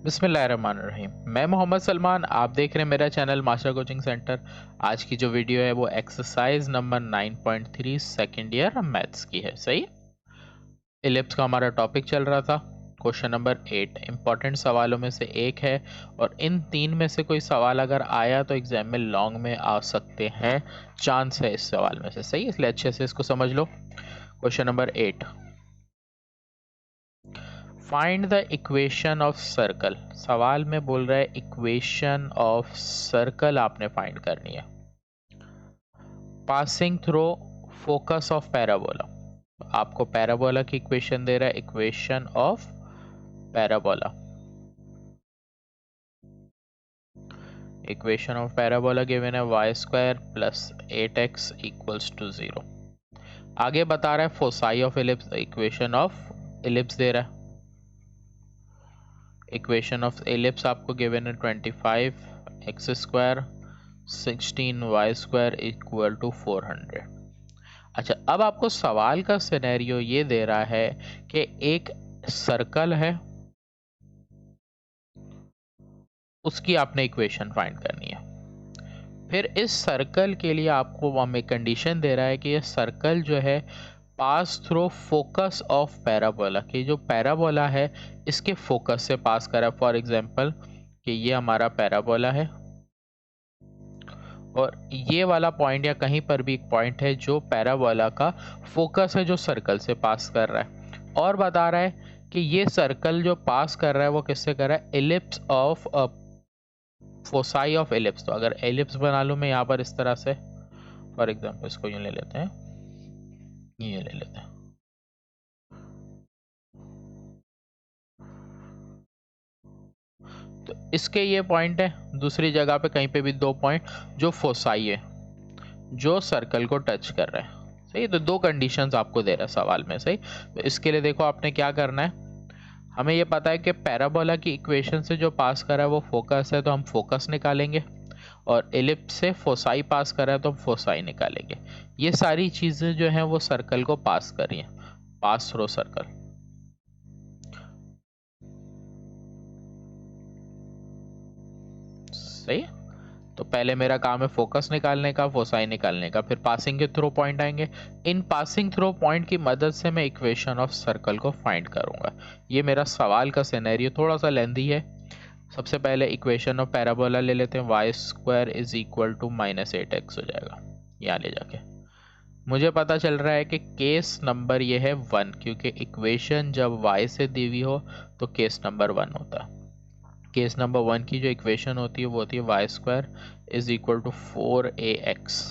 बिस्मिल्लाहिर्रहमानिर्रहीम। मैं मोहम्मद सलमान, आप देख रहे हैं मेरा चैनल मास्टर कोचिंग सेंटर। आज की जो वीडियो है वो exercise number 9.3 second year maths की है। सही, इलिप्स का हमारा टॉपिक चल रहा था। क्वेश्चन नंबर 8 इंपॉर्टेंट सवालों में से एक है और इन तीन में से कोई सवाल अगर आया तो एग्जाम में लॉन्ग में आ सकते हैं, चांस है इस सवाल में से। सही, इसलिए अच्छे से इसको समझ लो। Question number 8, find the equation of circle. सवाल में बोल रहा है इक्वेशन ऑफ सर्कल आपने फाइंड करनी है। Passing through focus of parabola. आपको पैराबोला की इक्वेशन दे रहा है, equation of parabola. Equation of parabola given है y square plus 8x equals to 0। आगे बता रहा है foci of ellipse, equation of ellipse दे रहा है। इक्वेशन ऑफ एलिप्स आपको गिवन है 25x square 16y square equal to 400। अच्छा, अब आपको सवाल का सिनेरियो ये दे रहा है कि एक सर्कल है, उसकी आपने इक्वेशन फाइंड करनी है। फिर इस सर्कल के लिए आपको हमें कंडीशन दे रहा है कि ये सर्कल जो है pass through focus of parabola, कि जो पैराबोला है इसके फोकस से पास करा। फॉर एग्जांपल कि ये हमारा पैराबोला है और ये वाला पॉइंट या कहीं पर भी एक पॉइंट है जो पैराबोला का फोकस है, जो सर्कल से पास कर रहा है। और बता रहा है कि ये सर्कल जो पास कर रहा है वो किससे कर रहा है, ellipse of foci of ellipse. तो अगर एलिप्स बना लूं मैं यहाँ पर इस तरह से, फॉर एग्जांपल इसको यूं ले लेते हैं, ये ले लेते हैं। तो इसके ये पॉइंट है, दूसरी जगह पे कहीं पे भी दो पॉइंट जो फोसाई है, जो सर्कल को टच कर रहा है। सही, तो दो कंडीशंस आपको दे रहा है सवाल में। सही, तो इसके लिए देखो आपने क्या करना है, हमें ये पता है कि पैराबोला की इक्वेशन से जो पास कर रहा है वो फोकस है, तो हम फोकस निकालेंगे, और एलिप्स से फोसाई पास कर रहा है तो हम फोसाई निकालेंगे। ये सारी चीजें जो हैं वो सर्कल को पास कर रही हैं, पास थ्रू सर्कल। सही, तो पहले मेरा काम है फोकस निकालने का, फोसाई निकालने का, फिर पासिंग के थ्रू पॉइंट आएंगे। इन पासिंग थ्रू पॉइंट की मदद से मैं इक्वेशन ऑफ सर्कल को फाइंड करूंगा। ये मेरा सवाल का सिनेरियो थोड़ा सा लेंदी है। सबसे पहले इक्वेशन ऑफ पैराबोला ले लेते हैं, y square is equal to -8x हो जाएगा यहाँ ले जाके। मुझे पता चल रहा है कि केस नंबर ये है 1, क्योंकि इक्वेशन जब y से दी हुई हो तो केस नंबर 1 होता है। केस नंबर 1 की जो इक्वेशन होती है वो होती है y square is equal to 4ax।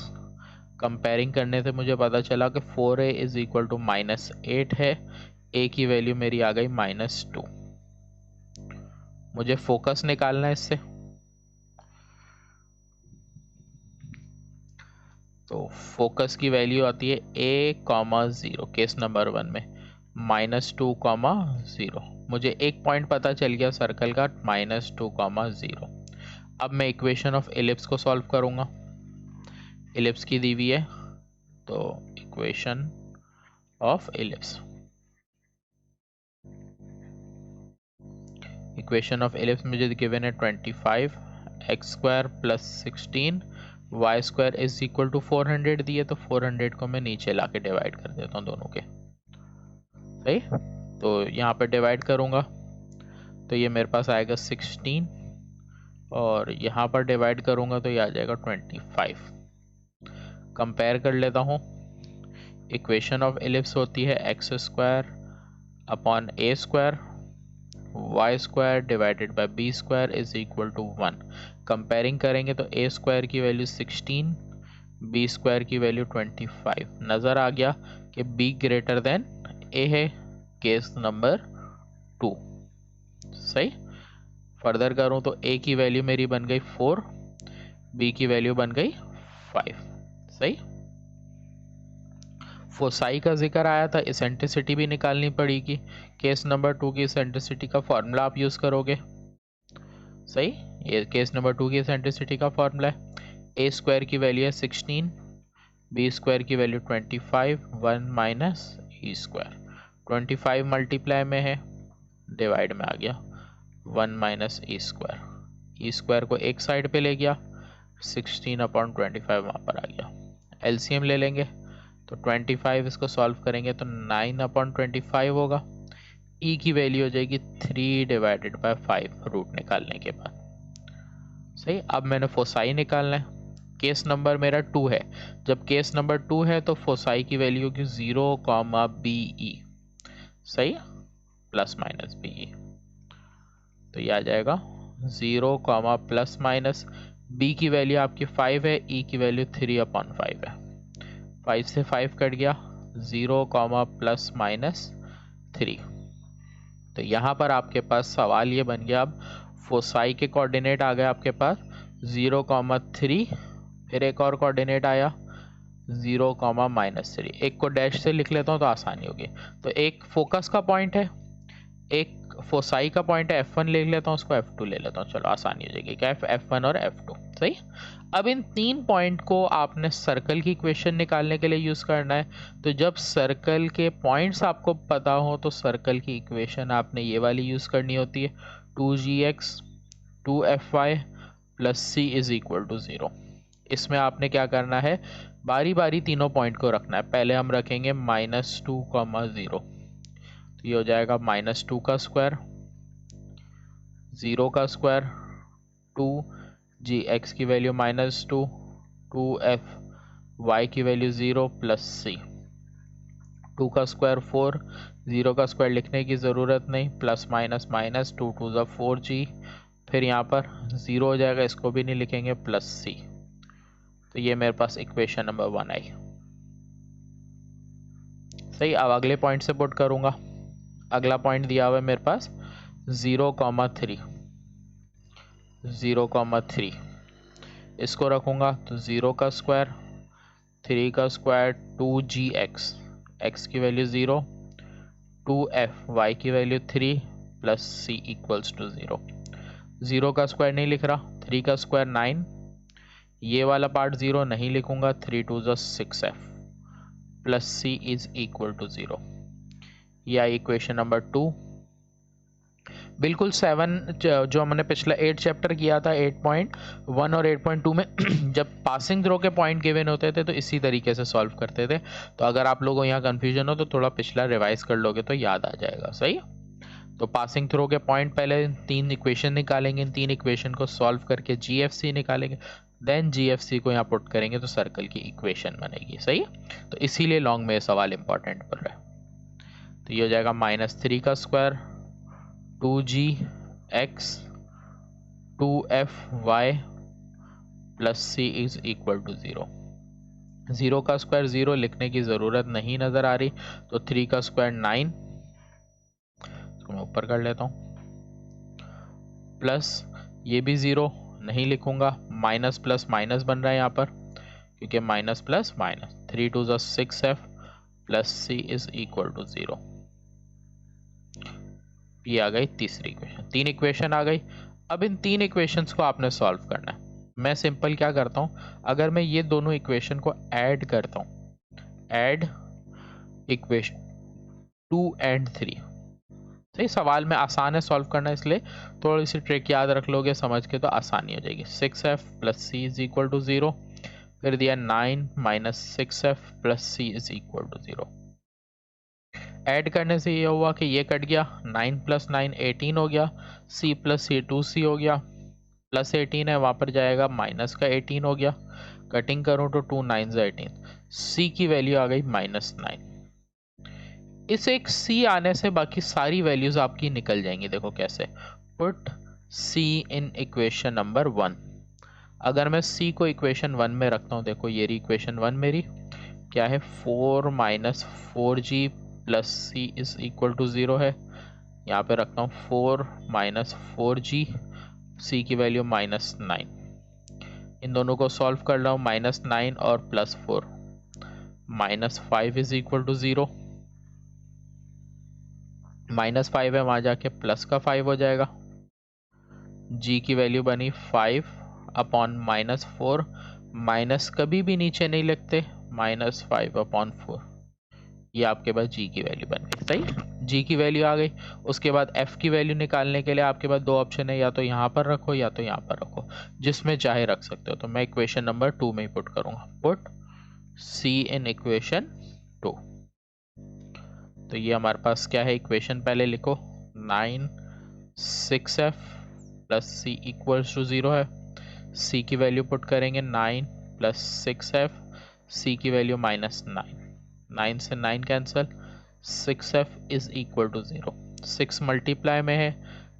Comparing करने से मुझे पता चला कि 4a इज इक्वल टू -8 है, a की वैल्यू मेरी आ गई -2। मुझे फोकस निकालना है इससे, तो फोकस की वैल्यू आती है a,0 केस नंबर 1 में, -2,0। मुझे एक पॉइंट पता चल गया सर्कल का, -2,0। अब मैं इक्वेशन ऑफ एलिप्स को सॉल्व करूंगा। एलिप्स की दी हुई है, तो equation of ellipse, equation of ellipse मुझे गिवन है 25x square plus 16 y square is equal to 400 दिए, तो 400 को मैं नीचे ला के डिवाइड कर देता हूँ दोनों के। सही, तो यहाँ पे डिवाइड करूँगा तो ये मेरे पास आएगा 16, और यहाँ पर डिवाइड करूँगा तो ये आ जाएगा 25। कंपेयर कर लेता हूँ। इक्वेशन ऑफ एलिप्स होती है x square upon a square y square divided by b square is equal to 1। Comparing करेंगे तो ए स्क्वायर की वैल्यू 16, बी स्क्वायर की वैल्यू 25। नज़र आ गया कि बी ग्रेटर देन ए है, केस नंबर 2। सही, फर्दर करूं तो ए की वैल्यू मेरी बन गई 4, बी की वैल्यू बन गई 5। सही, फोसाई का जिक्र आया था, इसेंट्रिसिटी भी निकालनी पड़ेगी। केस नंबर 2 की इसेंट्रिसिटी का फॉर्मूला आप यूज करोगे। सही, ये केस नंबर 2 की इसेंट्रिसिटी का फॉर्मूला है, ए स्क्वायर की वैल्यू है 16, बी स्क्वायर की value 25, 1 minus E square. 25 multiply में है, डिवाइड में आ गया, 1 माइनस ई स्क्वायर को एक साइड पे ले गया, 16/25 वहाँ पर आ गया। एलसीएम ले लेंगे तो 25, इसको सॉल्व करेंगे तो 9/25 होगा। ई की वैल्यू हो जाएगी 3/5 रूट निकालने के बाद। सही, अब मैंने फोसाई निकालना है। केस नंबर मेरा 2 है। जब केस नंबर 2 है तो फोसाई की वैल्यू होगी 0,BE। सही, प्लस माइनस BE, तो ये आ जाएगा 0, प्लस माइनस बी की वैल्यू आपकी 5 है, ई की वैल्यू 3/5 है। 5 से 5 कट गया, 0, प्लस माइनस 3। तो यहाँ पर आपके पास सवाल ये बन गया, अब फोसाई के कोऑर्डिनेट आ गए आपके पास 0,3, फिर एक और कोऑर्डिनेट आया 0,-3। एक को डैश से लिख लेता हूँ तो आसानी होगी। तो एक फोकस का पॉइंट है, एक फोसाई का पॉइंट है, F1 ले लेता हूँ, उसको F2 ले लेता हूँ। चलो आसानी हो जाएगी, क्या F1 और F2। सही, अब इन तीन पॉइंट को आपने सर्कल की इक्वेशन निकालने के लिए यूज करना है। तो जब सर्कल के पॉइंट्स आपको पता हो तो सर्कल की इक्वेशन आपने ये वाली यूज करनी होती है, 2gx 2fy plus c is equal to 0। इसमें आपने क्या करना है, बारी बारी तीनों पॉइंट को रखना है। पहले हम रखेंगे -2,0, तो ये हो जाएगा -2 का स्क्वायर, 0 का स्क्वायर, 2g की वैल्यू -2, 2f की वैल्यू 0 प्लस c, 2 का स्क्वायर 4, 0 का स्क्वायर लिखने की ज़रूरत नहीं, प्लस माइनस माइनस 2 2 ज़ा 4g, फिर यहाँ पर 0 हो जाएगा, इसको भी नहीं लिखेंगे, प्लस c। तो ये मेरे पास इक्वेशन नंबर 1 आई। सही, अब अगले पॉइंट से पुट करूँगा। अगला पॉइंट दिया हुआ है मेरे पास 0,3, 0,3, इसको रखूँगा तो 0 का स्क्वायर, 3 का स्क्वायर, 2gx, x की वैल्यू 0, 2f की value 3 plus c equals to 0। 0 का स्क्वायर नहीं लिख रहा, 3 का स्क्वायर 9, ये वाला पार्ट 0 नहीं लिखूंगा, 3 2 ज़ा 6f plus c is equal to 0। या इक्वेशन नंबर 2। बिल्कुल 7 जो हमने पिछला 8 चैप्टर किया था, 8.1 और 8.2 में जब पासिंग थ्रो के पॉइंट गिवन होते थे तो इसी तरीके से सॉल्व करते थे। तो अगर आप लोगों को यहाँ कन्फ्यूजन हो तो थोड़ा पिछला रिवाइज कर लोगे तो याद आ जाएगा। सही, तो पासिंग थ्रो के पॉइंट पहले 3 इक्वेशन निकालेंगे, इन 3 इक्वेशन को सॉल्व करके GFC निकालेंगे, देन GFC को यहाँ पुट करेंगे तो सर्कल की इक्वेशन बनेगी। सही, तो इसीलिए लॉन्ग में सवाल इंपॉर्टेंट पड़ रहा है। तो ये हो जाएगा -3 का square, 2gx 2fy plus c is equal to 0। 0 का स्क्वायर 0 लिखने की ज़रूरत नहीं नज़र आ रही, तो 3 का स्क्वायर 9, इसको मैं ऊपर कर लेता हूँ, प्लस ये भी 0 नहीं लिखूंगा, माइनस प्लस माइनस बन रहा है यहाँ पर, क्योंकि माइनस प्लस माइनस, 3 2 ज़ा 6f plus c is equal to 0। ये आ गई तीसरी इक्वेशन। 3 इक्वेशन आ गई। अब इन 3 इक्वेशंस को आपने सॉल्व करना है। मैं सिंपल क्या करता हूँ, अगर मैं ये दोनों इक्वेशन को ऐड करता हूँ, ऐड इक्वेशन 2 and 3। सही, सवाल में आसान है सॉल्व करना, इसलिए थोड़ी सी ट्रिक याद रख लोगे समझ के तो आसानी हो जाएगी। 6f plus c is equal to 0, फिर दिया 9 minus 6f plus c is equal to 0। Add करने से ये हुआ कि ये कट गया, 9 प्लस 9 18 हो गया, c प्लस c 2c हो गया, प्लस 18 है वहाँ पर जाएगा, माइनस का 18 हो गया, कटिंग करूँ तो 2 9 18, c की वैल्यू आ गई -9। इस एक c आने से बाकी सारी वैल्यूज आपकी निकल जाएंगी। देखो कैसे, put c in equation number 1। अगर मैं c को इक्वेशन 1 में रखता हूँ, देखो ये रही इक्वेशन 1 मेरी, क्या है 4 minus 4g plus c is equal to 0 है। यहाँ पे रखता हूँ 4 माइनस 4g, c की वैल्यू -9। इन दोनों को सॉल्व कर रहा हूँ, -9 और +4, -5 इज इक्वल टू 0। -5 है वहाँ जाके प्लस का 5 हो जाएगा, g की वैल्यू बनी 5/-4, माइनस कभी भी नीचे नहीं लिखते, -5/4, ये आपके पास जी की वैल्यू बन गई। सही, जी की वैल्यू आ गई। उसके बाद एफ की वैल्यू निकालने के लिए आपके पास दो ऑप्शन है, या तो यहाँ पर रखो या तो यहाँ पर रखो, जिसमें चाहे रख सकते हो। तो मैं इक्वेशन नंबर 2 में ही पुट करूँगा, पुट सी इन इक्वेशन 2। तो ये हमारे पास क्या है, इक्वेशन पहले लिखो, 9 6f plus c equals to 0 है। सी की वैल्यू पुट करेंगे 9 प्लस 6f, सी की वैल्यू -9, 9 से 9 cancel, 6f is equal to 0। 6 multiply में है,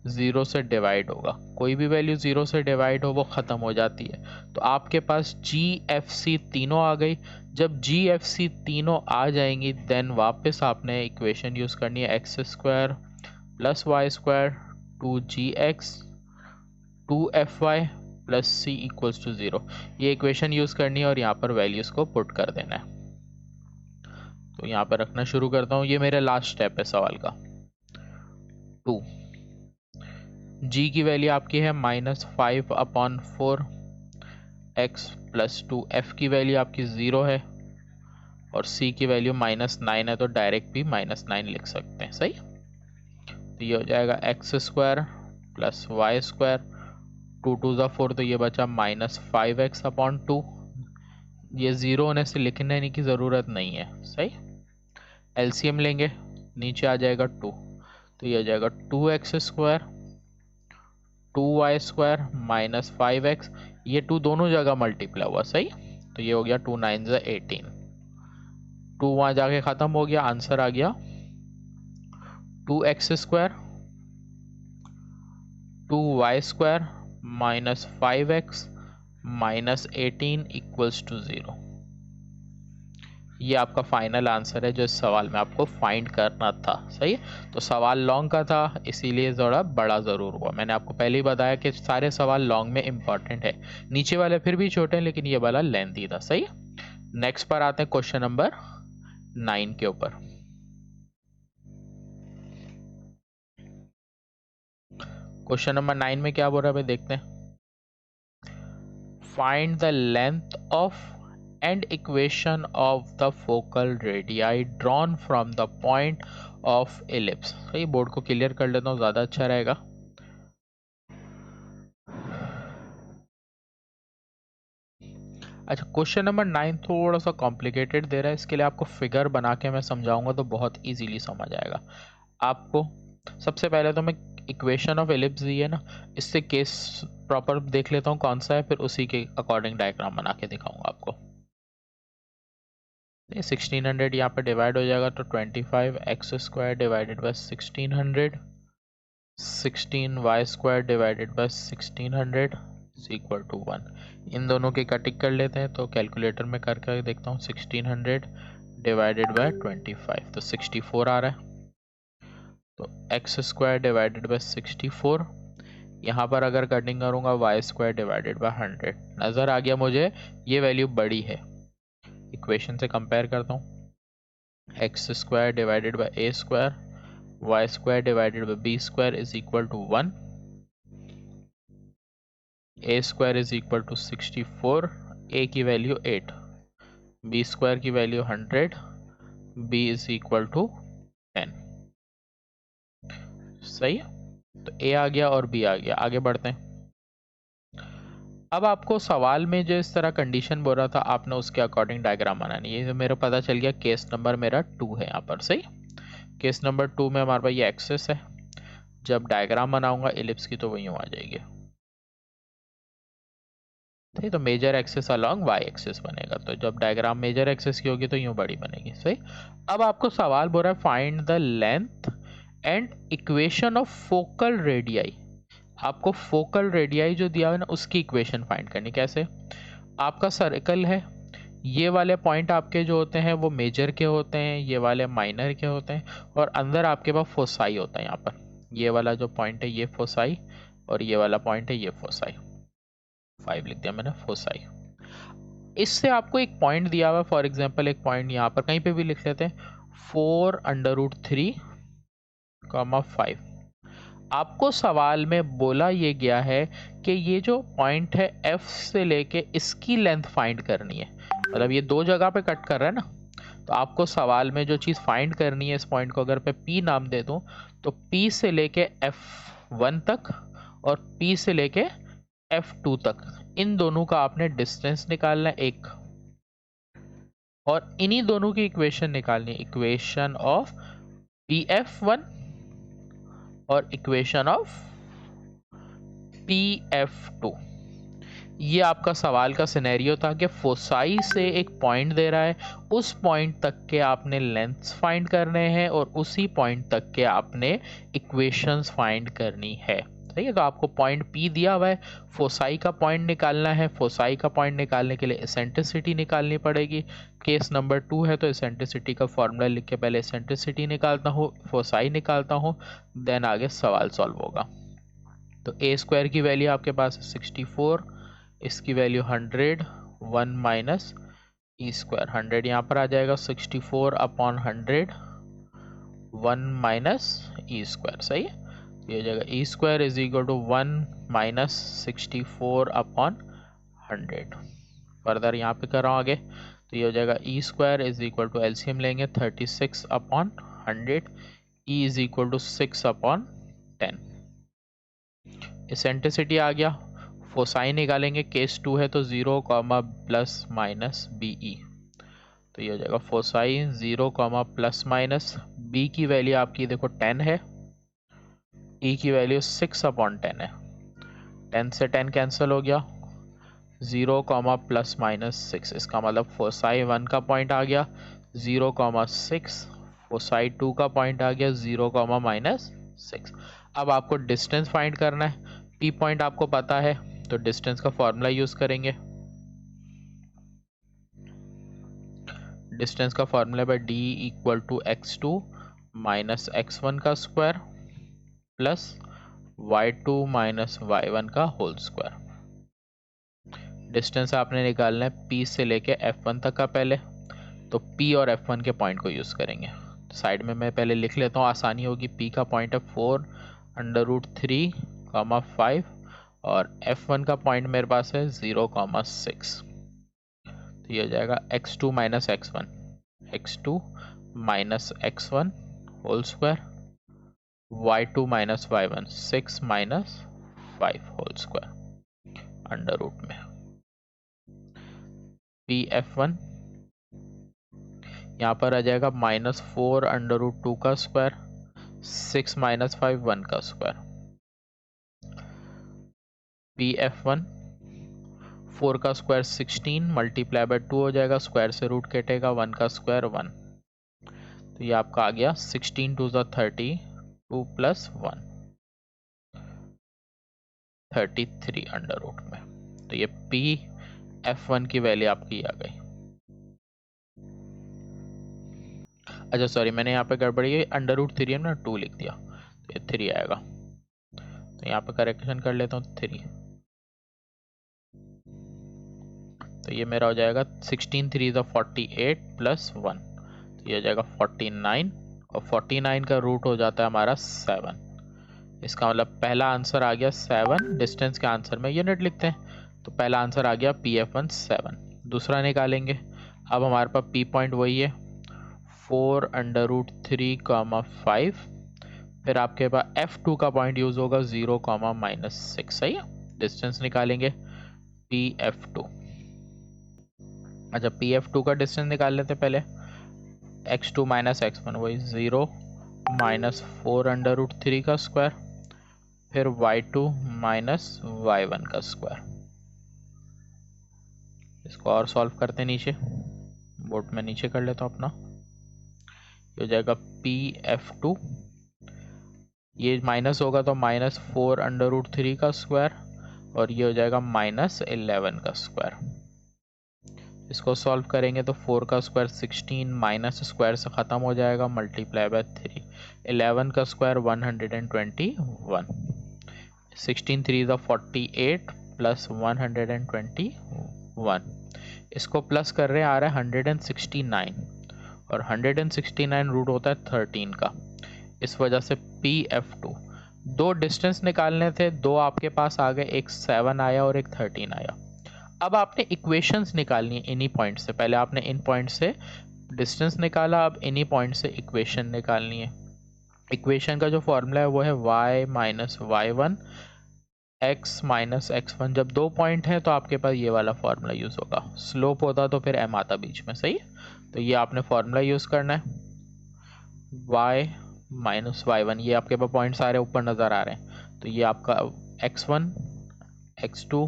0 से डिवाइड होगा, कोई भी वैल्यू 0 से डिवाइड हो वो ख़त्म हो जाती है। तो आपके पास जी एफ सी तीनों आ गई। जब जी एफ सी तीनों आ जाएंगी देन वापस आपने इक्वेशन यूज़ करनी है, x square plus y square 2gx 2fy plus c equals to 0। ये इक्वेशन यूज़ करनी है और यहाँ पर वैल्यूज़ को पुट कर देना है। तो यहाँ पर रखना शुरू करता हूँ, ये मेरा लास्ट स्टेप है सवाल का। 2 जी की वैल्यू आपकी है -5/4 x प्लस 2, एफ की वैल्यू आपकी 0 है और सी की वैल्यू -9 है, तो डायरेक्ट भी -9 लिख सकते हैं। सही, तो ये हो जाएगा x square plus y square, 2 2 ज़ा 4, तो ये बचा -5x/2। ये 0 होने से लिखने की ज़रूरत नहीं है। सही, एलसीएम लेंगे, नीचे आ जाएगा 2, तो ये आ जाएगा 2x square 2y square -5x, ये 2 दोनों जगह मल्टीप्लाई हुआ। सही, तो ये हो गया 2 9 ज़ा 18, 2 वहाँ जाके ख़त्म हो गया, आंसर आ गया 2x square 2y square -5x -18 equals to 0। ये आपका फाइनल आंसर है जो इस सवाल में आपको फाइंड करना था। सही है, तो सवाल लॉन्ग का था इसीलिए थोड़ा बड़ा ज़रूर हुआ। मैंने आपको पहले ही बताया कि सारे सवाल लॉन्ग में इम्पॉर्टेंट है, नीचे वाले फिर भी छोटे हैं लेकिन ये वाला लेंथी था। सही, नेक्स्ट पर आते हैं क्वेश्चन नंबर 9 के ऊपर। क्वेश्चन नंबर 9 में क्या बोल रहा है भाई, देखते हैं। Find the length of and equation of the focal radii drawn from the point of ellipse। सही, बोर्ड को क्लियर कर लेता हूँ, ज़्यादा अच्छा रहेगा। अच्छा, क्वेश्चन नंबर 9 थोड़ा सा कॉम्प्लिकेटेड दे रहा है, इसके लिए आपको फिगर बना के मैं समझाऊंगा तो बहुत इजीली समझ आएगा आपको। सबसे पहले तो मैं इक्वेशन ऑफ एलिप्स दी है ना, इससे केस प्रॉपर देख लेता हूँ कौन सा है, फिर उसी के अकॉर्डिंग डायग्राम बना के दिखाऊंगा आपको। 1600 यहाँ पर डिवाइड हो जाएगा तो 25x square divided by 1600, 16y square divided by 1600 is equal to 1। इन दोनों की कटिंग कर लेते हैं, तो कैलकुलेटर में करके देखता हूँ। 1600 डिवाइडेड बाय 25 तो 64 आ रहा है। तो x स्क्वायर डिवाइडेड बाय 64, यहाँ पर अगर कटिंग करूँगा y स्क्वायर डिवाइडेड बाय 100, नज़र आ गया मुझे ये वैल्यू बड़ी है। इक्वेशन से कंपेयर करता हूँ, x square divided by a square y square divided by b square is equal to 1, a square is equal to 64, ए की वैल्यू 8, बी स्क्वायर की value 100, b is equal to 10। सही है, तो ए आ गया और बी आ गया। आगे बढ़ते हैं। अब आपको सवाल में जो इस तरह कंडीशन बोल रहा था आपने उसके अकॉर्डिंग डायग्राम बनानी है। ये मेरा पता चल गया केस नंबर मेरा 2 है यहाँ पर। सही, केस नंबर 2 में हमारे पास ये एक्सेस है, जब डायग्राम बनाऊंगा एलिप्स की तो वो यूँ आ जाएगी। ठीक, तो major axis along y axis बनेगा, तो जब डायग्राम मेजर एक्सेस की होगी तो यूँ बड़ी बनेगी। सही, अब आपको सवाल बोल रहा है find the length and equation of focal radii. आपको फोकल रेडियाई जो दिया है ना उसकी इक्वेशन फाइंड करनी। कैसे, आपका सर्कल है, ये वाले पॉइंट आपके जो होते हैं वो मेजर के होते हैं, ये वाले माइनर के होते हैं, और अंदर आपके पास फोसाई होता है। यहाँ पर ये वाला जो पॉइंट है ये फोसाई और ये वाला पॉइंट है ये फोसाई, 5 लिख दिया मैंने, फोसाई। इससे आपको एक पॉइंट दिया हुआ है, फॉर एग्जांपल एक पॉइंट यहाँ पर कहीं पे भी लिख लेते हैं, 4√3,5। आपको सवाल में बोला ये गया है कि ये जो पॉइंट है F से लेके इसकी लेंथ फाइंड करनी है। मतलब ये दो जगह पे कट कर रहा है ना, तो आपको सवाल में जो चीज़ फाइंड करनी है, इस पॉइंट को अगर मैं P नाम दे दूं तो P से लेके F1 तक और P से लेके F2 तक, इन दोनों का आपने डिस्टेंस निकालना है एक, और इन्हीं दोनों की इक्वेशन निकालनी है, इक्वेशन ऑफ PF1 और इक्वेशन ऑफ PF2। ये आपका सवाल का सिनेरियो था कि फोसाई से एक पॉइंट दे रहा है, उस पॉइंट तक के आपने लेंथ्स फाइंड करने हैं और उसी पॉइंट तक के आपने इक्वेशंस फाइंड करनी है। सही है, तो आपको पॉइंट P दिया हुआ है, फोसाई का पॉइंट निकालना है। फोसाई का पॉइंट निकालने के लिए एसेंट्रिसिटी निकालनी पड़ेगी। केस नंबर 2 है तो एसेंट्रिसिटी का फॉर्मूला लिख के पहले एसेंट्रिसिटी निकालता हूँ, फोसाई निकालता हूँ, देन आगे सवाल सॉल्व होगा। तो A² की वैल्यू आपके पास 64, इसकी वैल्यू 100, 1 माइनस E², 100 यहाँ पर आ जाएगा, 64 अपॉन 100, 1 माइनस E²। सही है, ये हो जाएगा E² is equal to 1 minus 64 upon 100। Further यहाँ पे कर रहा हूँ आगे, तो ये हो जाएगा E² is equal to, LCM लेंगे 36 upon 100, E is equal to 6 upon 10। Eccentricity आ गया, फोसाई निकालेंगे, केस 2 है तो 0 कॉमा प्लस माइनस BE। तो ये हो जाएगा foci 0 comma plus minus, B की वैल्यू आपकी देखो 10 है, E की वैल्यू 6 अपॉन 10 है, 10 से 10 कैंसिल हो गया, 0 कॉमा प्लस माइनस 6, इसका मतलब फोसाई 1 का पॉइंट आ गया 0 कॉमा 6, फोसाई 2 का पॉइंट आ गया 0 कॉमा माइनस 6। अब आपको डिस्टेंस फाइंड करना है, P पॉइंट आपको पता है तो डिस्टेंस का फॉर्मूला यूज करेंगे। डिस्टेंस का formula by D equal to x2 minus x1 का square plus y2 minus y1 का होल स्क्वायर। डिस्टेंस आपने निकालना है P से लेके F1 तक का, पहले तो P और F1 के पॉइंट को यूज करेंगे। तो साइड में मैं पहले लिख लेता हूँ, आसानी होगी। P का पॉइंट है 4√3, 5 और F1 का पॉइंट मेरे पास है 0,6। तो ये हो जाएगा x2 minus x1, x2 minus x1 whole square, y2 minus y1, 6 minus 5 whole square under root में। PF1 यहाँ पर आ जाएगा -4√2 का स्क्वायर, 6 माइनस 5 1 का स्क्वायर। PF1 4 का स्क्वायर 16 मल्टीप्लाई बाय 2 हो जाएगा, स्क्वायर से रूट कटेगा, 1 का स्क्वायर 1। तो ये आपका आ गया 16 2 30, 2 प्लस 1 33 अंडर रूट में। तो ये PF1 की वैल्यू आपकी आ गई। अच्छा सॉरी, मैंने यहाँ पे गड़बड़ी है, √3 है ना, 2 लिख दिया, तो ये 3 आएगा। तो यहाँ पे करेक्शन कर लेता हूँ 3, तो ये मेरा हो जाएगा 16 3 48 प्लस 1, तो ये हो जाएगा 49, और 49 का रूट हो जाता है हमारा 7। इसका मतलब पहला आंसर आ गया 7। डिस्टेंस के आंसर में यूनिट लिखते हैं, तो पहला आंसर आ गया PF1 7। दूसरा निकालेंगे, अब हमारे पास P पॉइंट वही है 4√3, 5, फिर आपके पास F2 का पॉइंट यूज होगा 0, माइनस 6। सही है, डिस्टेंस निकालेंगे PF2। अच्छा, PF2 का डिस्टेंस निकाल लेते पहले, x2 माइनस x1 वही 0 माइनस 4√3 का स्क्वायर, फिर y2 माइनस y1 का स्क्वायर। इसको और सॉल्व करते हैं, नीचे बोर्ड में नीचे कर लेता हूँ अपना। ये हो जाएगा PF2, ये माइनस होगा तो -4√3 का स्क्वायर, और ये हो जाएगा -11 का स्क्वायर। इसको सॉल्व करेंगे तो 4 का स्क्वायर 16, माइनस स्क्वायर से ख़त्म हो जाएगा, मल्टीप्लाई बाय 3, 11 का स्क्वायर 121, 16 3 48 प्लस 121। इसको प्लस कर रहे हैं, आ रहा है 169, और 169 रूट होता है 13 का। इस वजह से PF2, दो डिस्टेंस निकालने थे, दो आपके पास आ गए, एक 7 आया और एक 13 आया। अब आपने इक्वेशंस निकालनी है इन्हीं पॉइंट से। पहले आपने इन पॉइंट से डिस्टेंस निकाला, अब इन्हीं पॉइंट से इक्वेशन निकालनी है। इक्वेशन का जो फॉर्मूला है वो है y minus y one x minus x one. जब दो पॉइंट है तो आपके पास ये वाला फॉर्मूला यूज़ होगा, स्लोप होता तो फिर m आता बीच में, सही। तो ये आपने फॉर्मूला यूज़ करना है, y माइनस वाई वन, ये आपके पास पॉइंट सारे ऊपर नज़र आ रहे हैं, तो ये आपका x1 x2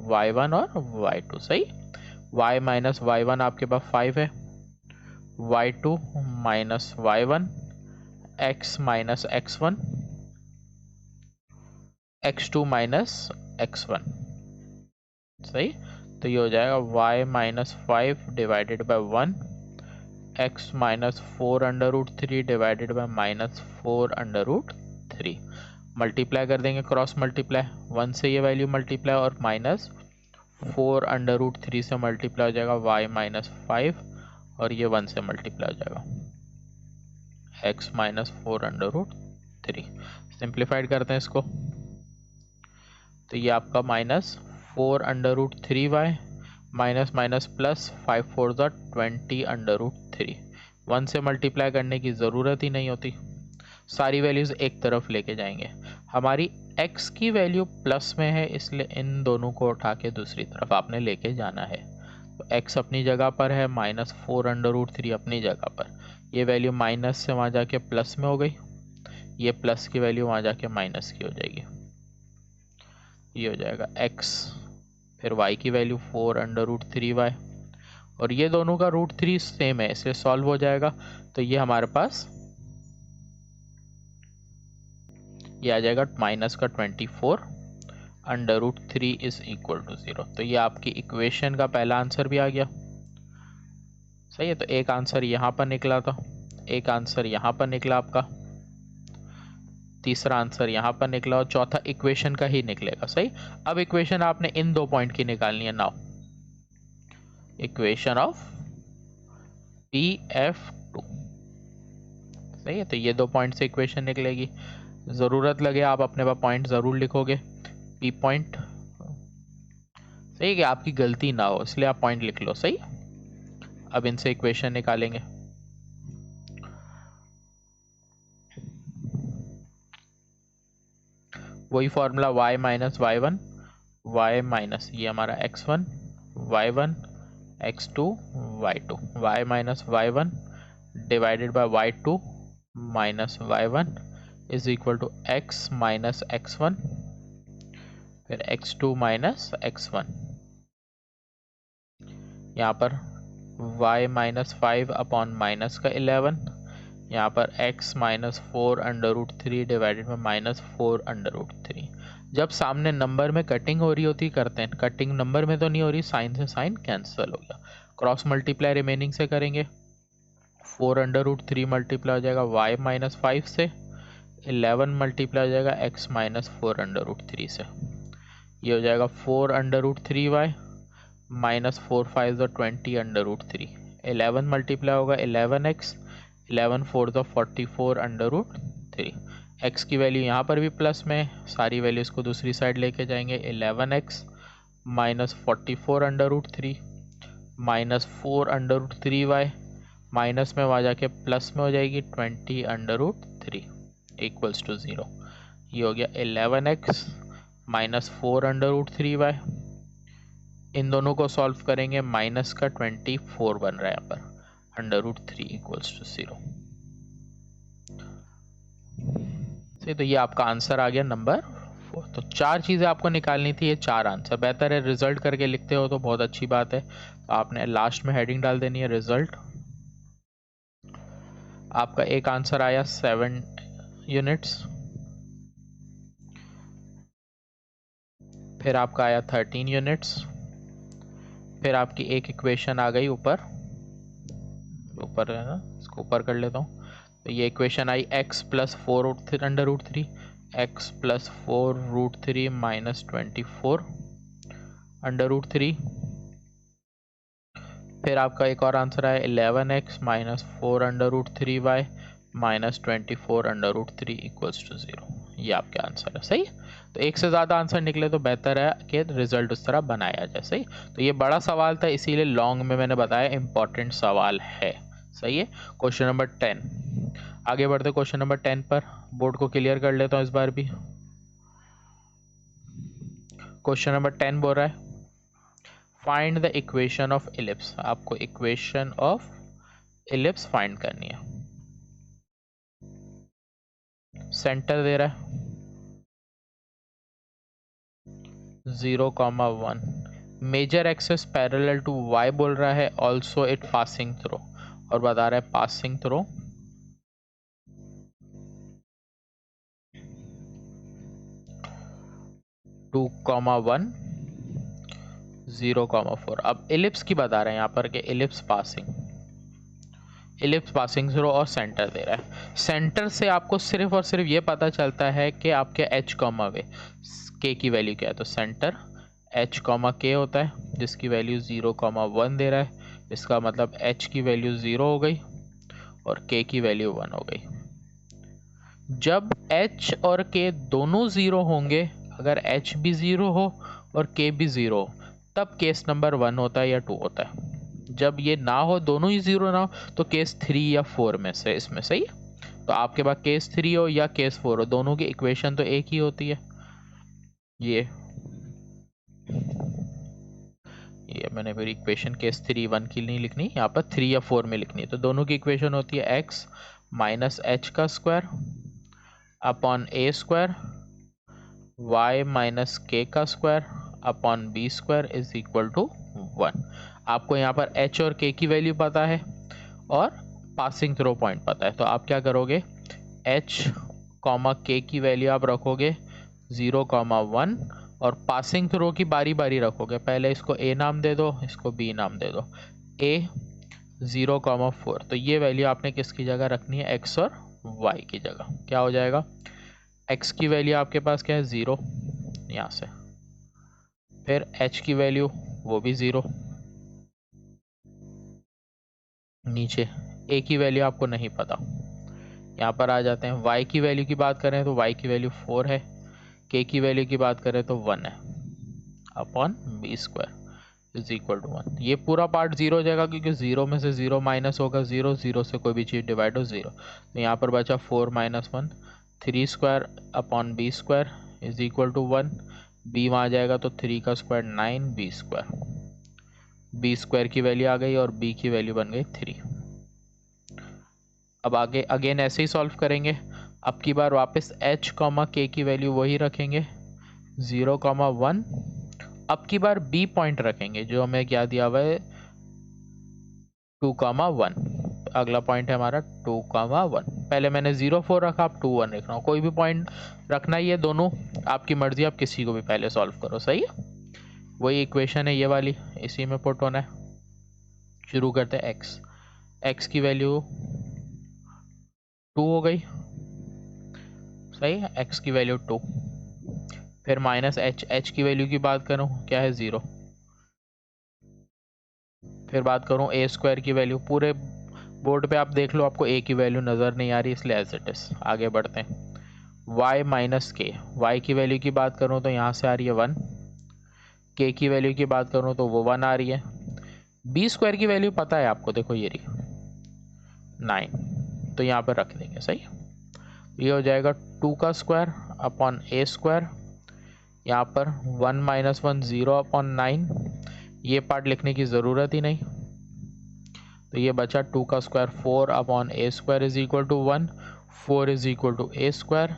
y1 और y2, सही। y माइनस वाई वन आपके पास 5 है, y2 minus y one, x minus x1, x2 minus x1, सही। तो ये हो जाएगा y minus 5 divided by 1, x minus 4 under root 3 divided by minus 4 under root 3। Multiply कर देंगे, क्रॉस मल्टीप्लाई, 1 से ये वैल्यू मल्टीप्लाई और माइनस 4 अंडर रूट 3 से मल्टीप्लाई हो जाएगा y माइनस 5 और ये 1 से मल्टीप्लाई हो जाएगा x minus 4 under root 3। Simplified करते हैं इसको, तो ये आपका minus 4 under root 3y minus minus plus 5 4 20 under root 3। 1 से मल्टीप्लाई करने की ज़रूरत ही नहीं होती, सारी वैल्यूज़ एक तरफ लेके जाएंगे। हमारी x की वैल्यू प्लस में है, इसलिए इन दोनों को उठा के दूसरी तरफ आपने लेके जाना है। तो x अपनी जगह पर है, माइनस 4 अंडर रूट 3 अपनी जगह पर, ये वैल्यू माइनस से वहाँ जाके प्लस में हो गई, ये प्लस की वैल्यू वहाँ जाके माइनस की हो जाएगी, ये हो जाएगा x, फिर y की वैल्यू 4 अंडर रूट 3y, और ये दोनों का रूट 3 सेम है इसलिए सॉल्व हो जाएगा। तो ये हमारे पास ये आ जाएगा माइनस का 24 under root 3 is equal to 0। तो ये आपकी इक्वेशन का पहला आंसर भी आ गया, सही है। तो एक आंसर यहाँ पर निकला था, एक आंसर यहाँ पर निकला आपका, तीसरा आंसर यहाँ पर निकला और चौथा इक्वेशन का ही निकलेगा, सही। अब इक्वेशन आपने इन दो पॉइंट की निकालनी है। नाउ इक्वेशन ऑफ PF2, सही है। तो ये दो पॉइंट से इक्वेशन निकलेगी, ज़रूरत लगे आप अपने पास पॉइंट ज़रूर लिखोगे, P पॉइंट, सही है कि आपकी गलती ना हो इसलिए आप पॉइंट लिख लो, सही। अब इनसे इक्वेशन निकालेंगे, वही formula y minus y one, y minus ये हमारा x1 y1 x2 y2, y minus y one divided by y2 minus y1 is equal to x minus x1, फिर x2 माइनस x1, यहाँ पर y माइनस 5 अपॉन माइनस का 11, यहाँ पर x minus 4 under root 3 divided by minus 4 under root 3। जब सामने number में cutting हो रही होती करते हैं, कटिंग नंबर में तो नहीं हो रही, साइन से साइन कैंसिल हो गया, क्रॉस मल्टीप्लाई रिमेनिंग से करेंगे, 4 अंडर रूट 3 मल्टीप्लाई हो जाएगा y माइनस 5 से, 11 मल्टीप्लाई हो जाएगा x माइनस 4 अंडर रूट 3 से, ये हो जाएगा 4 under root 3y minus 4 5 20 under root 3, 11 multiply होगा 11x, 11 4 44 अंडर रूट 3। x की वैल्यू यहाँ पर भी प्लस में, सारी वैल्यूज़ को दूसरी साइड लेके जाएंगे, 11x minus 44 under root 3 minus 4 under root 3y, minus में वहाँ जाके प्लस में हो जाएगी 20 अंडर रूट 3 इक्वल्स टू 0। ये हो गया 11x minus 4 under root 3y, इन दोनों को सॉल्व करेंगे, माइनस का 24 बन रहा है यहाँ पर, अंडर रूट 3 इक्वल्स टू 0। तो ये आपका आंसर आ गया नंबर 4। तो 4 चीज़ें आपको निकालनी थी, ये 4 आंसर। बेहतर है रिजल्ट करके लिखते हो तो बहुत अच्छी बात है, तो आपने लास्ट में हेडिंग डाल देनी है रिजल्ट। आपका एक आंसर आया 7 यूनिट्स, फिर आपका आया 13 यूनिट्स, फिर आपकी एक इक्वेशन आ गई ऊपर है ना, इसको ऊपर कर लेता हूँ। तो ये इक्वेशन आई x plus 4 under root 3, x plus 4 root 3 minus 24 under root 3। फिर आपका एक और आंसर आया 11x minus 4 under root 3y minus 24 under root 3 equals to 0। ये आपके आंसर है, सही। तो एक से ज़्यादा आंसर निकले तो बेहतर है कि रिजल्ट उस तरह बनाया जाए, सही। तो ये बड़ा सवाल था इसीलिए लॉन्ग में मैंने बताया, इम्पॉर्टेंट सवाल है, सही है। क्वेश्चन नंबर 10, आगे बढ़ते क्वेश्चन नंबर 10 पर। बोर्ड को क्लियर कर लेता हूँ इस बार भी। क्वेश्चन नंबर 10 बोल रहा है find the equation of ellipse. आपको इक्वेशन ऑफ इलिप्स फाइंड करनी है। सेंटर दे रहा है 0,1, major axis parallel to y बोल रहा है, ऑल्सो इट पासिंग थ्रू, और बता रहा है पासिंग थ्रू 2,1 0,4। अब इलिप्स की बता रहे हैं यहाँ पर कि इलिप्स पासिंग थ्रू और सेंटर दे रहा है। सेंटर से आपको सिर्फ और सिर्फ ये पता चलता है कि आपके h कॉमा वे k की वैल्यू क्या है। तो सेंटर h कॉमा k होता है जिसकी वैल्यू 0,1 दे रहा है, इसका मतलब h की वैल्यू 0 हो गई और k की वैल्यू 1 हो गई। जब h और k दोनों 0 होंगे, अगर h भी 0 हो और k भी 0 हो, तब केस नंबर 1 होता है या 2 होता है। जब ये ना हो, दोनों ही 0 ना हो, तो केस 3 या 4 में से इसमें, सही है। तो आपके पास केस 3 हो या केस 4 हो, दोनों की इक्वेशन तो एक ही होती है। ये मैंने फिर इक्वेशन केस 3 1 की नहीं लिखनी, यहाँ पर 3 या 4 में लिखनी है। तो दोनों की इक्वेशन होती है x माइनस एच का square upon a square y minus k का square upon b square is equal to 1। आपको यहाँ पर h और k की वैल्यू पता है और पासिंग थ्रो पॉइंट पता है। तो आप क्या करोगे, h कॉमा k की वैल्यू आप रखोगे 0,1 और पासिंग थ्रो की बारी बारी रखोगे। पहले इसको a नाम दे दो, इसको b नाम दे दो। a 0,4, तो ये वैल्यू आपने किसकी जगह रखनी है, x और y की जगह। क्या हो जाएगा, x की वैल्यू आपके पास क्या है 0 यहाँ से, फिर h की वैल्यू वो भी 0 नीचे, a की वैल्यू आपको नहीं पता। यहाँ पर आ जाते हैं, y की वैल्यू की बात करें तो y की वैल्यू 4 है, k की वैल्यू की बात करें तो 1 है upon b square is equal to 1। ये पूरा पार्ट 0 हो जाएगा क्योंकि 0 में से 0 माइनस होगा 0, 0 से कोई भी चीज़ डिवाइड हो 0। तो यहाँ पर बचा 4 minus 1, 3 square upon b square is equal to 1। B वहाँ आ जाएगा तो 3 का square 9 b square, b square की वैल्यू आ गई और बी की वैल्यू बन गई 3। अब आगे अगेन ऐसे ही सॉल्व करेंगे। अब की बार वापस h कॉमा के की वैल्यू वही रखेंगे 0,1। अब की बार b पॉइंट रखेंगे जो हमें क्या दिया हुआ है 2,1। अगला पॉइंट है हमारा 2,1। पहले मैंने 0,4 रखा, अब 2,1 रख रहा हूँ। कोई भी पॉइंट रखना ही है, दोनों आपकी मर्जी, आप किसी को भी पहले सॉल्व करो, सही है। वही इक्वेशन है ये वाली, इसी में पुट होना है। शुरू करते हैं x की वैल्यू 2 हो गई, सही है, x की वैल्यू 2। फिर माइनस h की वैल्यू की बात करूँ क्या है 0। फिर बात करूँ a स्क्वायर की वैल्यू, पूरे बोर्ड पे आप देख लो आपको a की वैल्यू नज़र नहीं आ रही, इसलिए एज इट इज। आगे बढ़ते हैं, y माइनस के, y की वैल्यू की बात करूँ तो यहाँ से आ रही है 1, k की वैल्यू की बात करूँ तो वो 1 आ रही है। b स्क्वायर की वैल्यू पता है आपको, देखो ये रही 9, तो यहाँ पर रख देंगे, सही। ये हो जाएगा 2 का स्क्वायर अपॉन ए स्क्वायर, यहाँ पर 1 माइनस 1 0 अपॉन 9, ये पार्ट लिखने की ज़रूरत ही नहीं। तो ये बचा 2 का square 4 upon a square is equal to 1, 4 is equal to a square,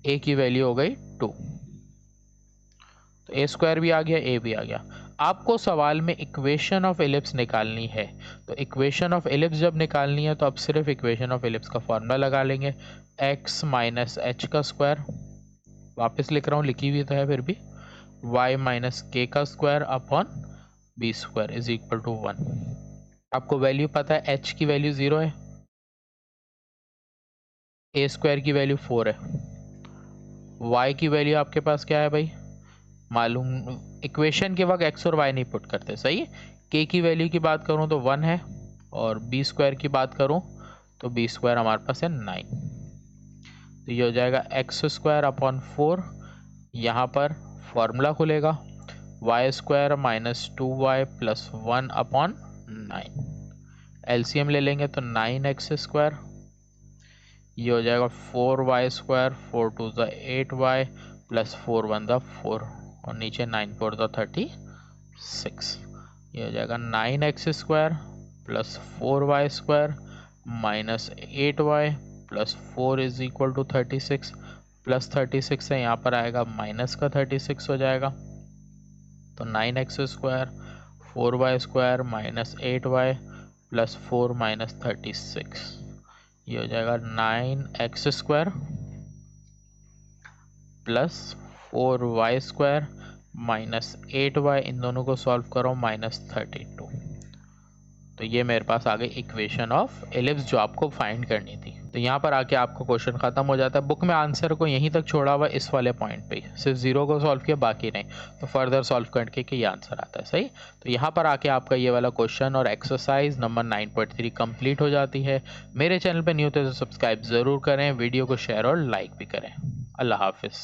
a की वैल्यू हो गई 2। तो ए स्क्वायर भी आ गया, ए भी आ गया। आपको सवाल में इक्वेशन ऑफ एलिप्स निकालनी है, तो इक्वेशन ऑफ एलिप्स जब निकालनी है तो अब सिर्फ इक्वेशन ऑफ एलिप्स का फॉर्मूला लगा लेंगे, x माइनस एच का स्क्वायर, वापस लिख रहा हूँ, लिखी हुई तो है फिर भी, y माइनस के का square upon b square is equal to 1। आपको वैल्यू पता है, h की वैल्यू 0 है, ए स्क्वायर की वैल्यू 4 है, y की वैल्यू आपके पास क्या है भाई मालूम। इक्वेशन के वक्त x और y नहीं पुट करते, सही है। k की वैल्यू की बात करूँ तो 1 है, और बी स्क्वायर की बात करूँ तो बी स्क्वायर हमारे पास है 9। तो ये हो जाएगा एक्स स्क्वायर अपॉन 4, यहाँ पर फॉर्मूला खुलेगा y square minus 2y plus 1 upon 9, LCM ले लेंगे तो 9x², ये हो जाएगा 4y², 4 2 8y प्लस 4 1 4 और नीचे 9 4 36। ये हो जाएगा 9x² plus 4y² minus 8y plus 4 is equal to 36। Plus 36 है, यहाँ पर आएगा माइनस का 36 हो जाएगा। तो 9x² 4y² minus 8y plus 4 minus 36, ये हो जाएगा 9x² plus 4y² minus 8y, इन दोनों को सॉल्व करो माइनस 32। तो ये मेरे पास आ गई इक्वेशन ऑफ एलिप्स जो आपको फाइंड करनी थी। तो यहाँ पर आके आपका क्वेश्चन खत्म हो जाता है। बुक में आंसर को यहीं तक छोड़ा हुआ इस वाले पॉइंट पे, सिर्फ 0 को सॉल्व किया बाकी नहीं, तो फर्दर सॉल्व करके ये आंसर आता है। सही, तो यहाँ पर आके आपका ये वाला क्वेश्चन और एक्सरसाइज नंबर 9.3 कंप्लीट हो जाती है। मेरे चैनल पर न्यू थे तो सब्सक्राइब ज़रूर करें, वीडियो को शेयर और लाइक भी करें। अल्लाह हाफिज़।